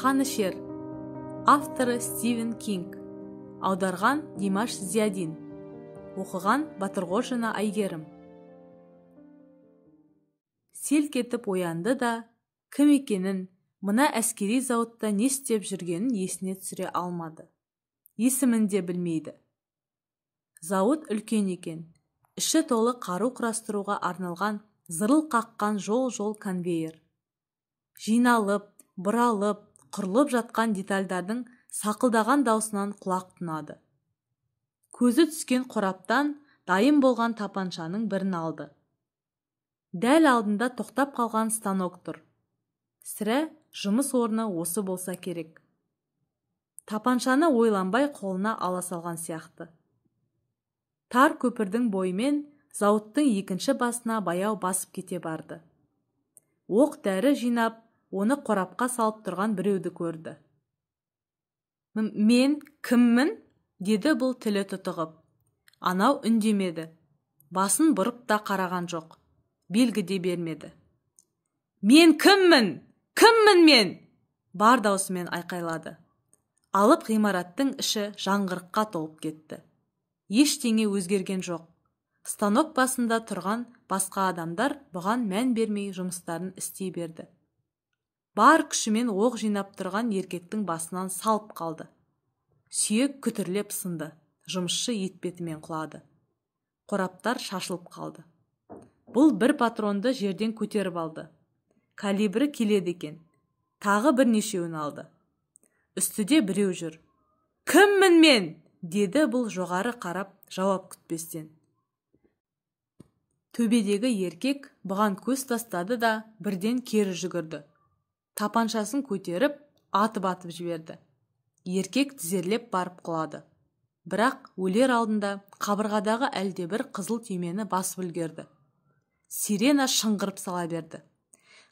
Қанішер. Авторы Стивен Кинг. Аударған Димаш Зиядин. Оқыған Батырғожина Айгерім. Селк етіп оянды да, кім екенін, мына әскери зауытта не істеп жүргенін есіне түсіре алмады. Есімін де білмейді. Зауыт үлкен екен. Іші толы қару құрастыруға арналған зырыл қаққан жол-жол конвейер. Жиналып, бұралып, құрылып жатқан детальдардың сақылдаған даусынан құлақ тұнады. Көзі түскен қораптан дайын болған тапаншаның бірін алды. Дәл алдында тоқтап қалған станок тұр. Сірә жұмыс орны осы болса керек. Тапаншаны ойланбай қолына ала салған сияқты. Тар көпірдің бойымен зауыттың екінші басына баяу басып кете барды. Оқ дәрі жинап, оны қорапқа салып тұрған біреуді көрді. «Мен кіммін?» деді бұл тілі тұтығып. Анау үндемеді. Басын бұрып та қараған жоқ. Белгі де бермеді. «Мен кіммін? Кіммін мен?» бар даусымен айқайлады. Алып ғимараттың іші жаңғырыққа толып кетті. Ештеңе өзгерген жоқ. Станок басында тұрған басқа адамдар бұған мән бермей жұмыстарын істей берді. Бар күшімен оқ жинап тұрған еркектің басынан салып қалды. Сүйек күтірлеп сынды. Жұмысшы етпетімен құлады. Қораптар шашылып қалды. Бұл бір патронды жерден көтеріп алды. Калибрі келеді екен. Тағы бірнешеуін алды. Үстіде біреу жүр. «Кіммін мен?» деді бұл жоғары қарап жауап күтпестен. Төбедегі еркек бұған көз тастады да бірден кері жүгірді. Тапаншасын көтеріп, атып жіберді. Еркек тізерлеп барып құлады. Бірақ өлер алдында қабырғадағы әлдебір қызыл түймені басып үлгерді. Сирена шыңғырып сала берді.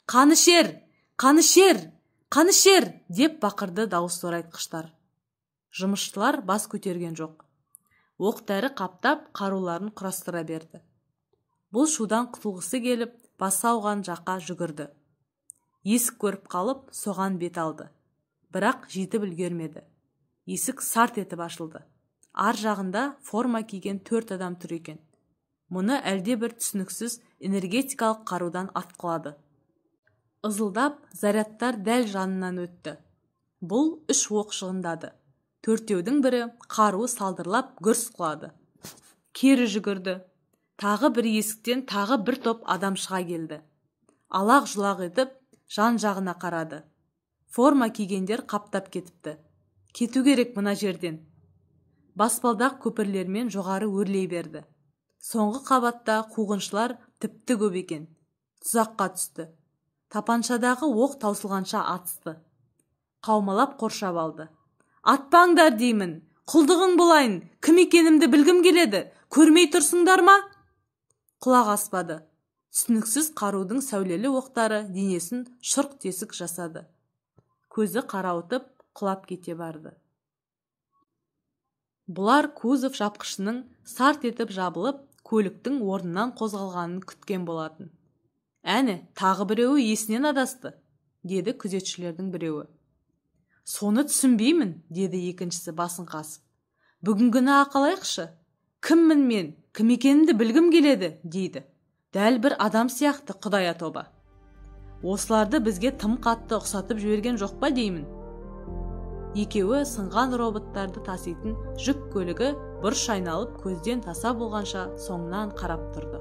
«Қанішер! Қанішер! Қанішер!» деп бақырды дауыс зорайтқыштар. Жұмысшылар бас көтерген жоқ. Оқ-дәрі қаптап, қаруларын құрастыра берді. Бұл шудан құтылғысы келіп, басы ауған жаққа жүгірді. Есік көріп қалып, соған бет алды. Бірақ жетіп үлгермеді. Есік сарт етіп ашылды. Ар жағында форма киген 4 адам тұр екен. Мұны әлде бір түсініксіз энергетикалық қарудан атқылады. Ызылдап, зарядтар дәл жанынан өтті. Бұл 3 оқ шығындады. 4-теудің бірі қаруы салдырлап гүрс құлады. Кері жүгірді. Тағы бір есіктен тағы бір топ адам шыға келді. Алақ-жұлақ етіп, жан-жағына қарады. Форма кигендер қаптап кетіпті. Кету керек мына жерден. Баспалдақ көпірлермен жоғары өрлей берді. Соңғы қабатта қуғыншылар тіпті көп екен. Тұзаққа түсті. Тапаншадағы оқ таусылғанша атысты. Қаумалап қоршап алды. «Атпаңдар деймін, құлдығың болайын, кім екенімді білгім келеді, көрмей тұрсыңдар ма?» Құлақ аспады. Түсініксіз қарудың сәулелі оқтары денесін шұрқ тесік жасады. Көзі қарауытып, құлап кете барды. Бұлар кузов жапқышының сарт етіп жабылып, көліктің орнынан қозғалғанын күткен болатын. «Әне, тағы біреуі есінен адасты», деді күзетшілердің біреуі. «Соны түсінбеймін», деді екіншісі басын қасып. «Бүгінгіні ақалайықшы. Кіммін мен, кім екенімді білгім келеді», дейді. Дәл бір адам сияқты, құдая тоба. Осыларды бізге тым қатты ұқсатып жіберген жоқ па деймін. Екеуі сынған роботтарды таситын жүк көлігі бұрыш айналып көзден таса болғанша соңынан қарап тұрды.